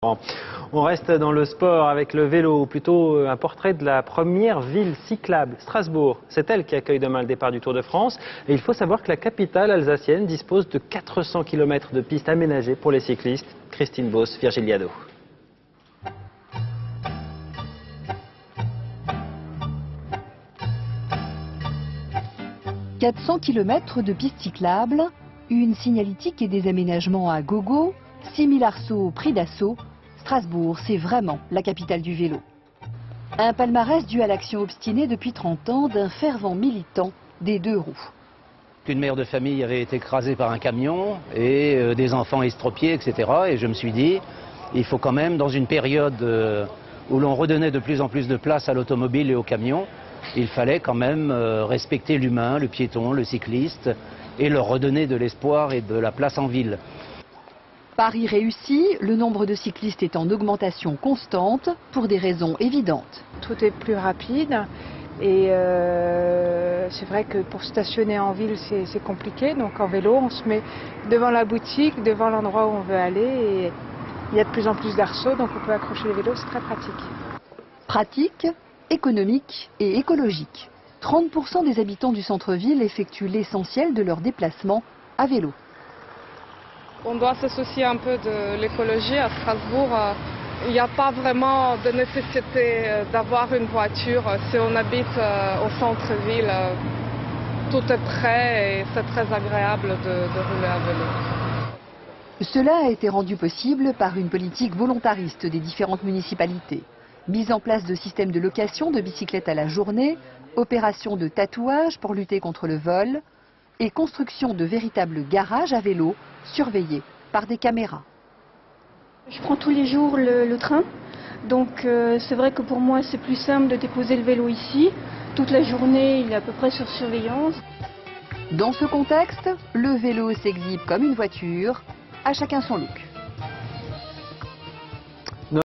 On reste dans le sport avec le vélo, ou plutôt un portrait de la première ville cyclable, Strasbourg. C'est elle qui accueille demain le départ du Tour de France. Et il faut savoir que la capitale alsacienne dispose de 400 km de pistes aménagées pour les cyclistes. Christine Boss, Virgiliado. « 400 km de pistes cyclables, une signalétique et des aménagements à gogo, 6000 arceaux au prix d'assaut. Strasbourg, c'est vraiment la capitale du vélo. Un palmarès dû à l'action obstinée depuis 30 ans d'un fervent militant des deux roues. Une mère de famille avait été écrasée par un camion et des enfants estropiés, etc. Et je me suis dit, il faut quand même, dans une période où l'on redonnait de plus en plus de place à l'automobile et au camion, il fallait quand même respecter l'humain, le piéton, le cycliste et leur redonner de l'espoir et de la place en ville. Pari réussi, le nombre de cyclistes est en augmentation constante pour des raisons évidentes. Tout est plus rapide et c'est vrai que pour stationner en ville c'est compliqué. Donc en vélo on se met devant la boutique, devant l'endroit où on veut aller et il y a de plus en plus d'arceaux donc on peut accrocher les vélos, c'est très pratique. Pratique, économique et écologique. 30% des habitants du centre-ville effectuent l'essentiel de leurs déplacements à vélo. On doit se soucier un peu de l'écologie à Strasbourg. Il n'y a pas vraiment de nécessité d'avoir une voiture. Si on habite au centre-ville, tout est prêt et c'est très agréable de rouler à vélo. Cela a été rendu possible par une politique volontariste des différentes municipalités. Mise en place de systèmes de location de bicyclettes à la journée, opération de tatouage pour lutter contre le vol et construction de véritables garages à vélo surveillés par des caméras. Je prends tous les jours le train, donc c'est vrai que pour moi c'est plus simple de déposer le vélo ici. Toute la journée il est à peu près sur surveillance. Dans ce contexte, le vélo s'exhibe comme une voiture, à chacun son look.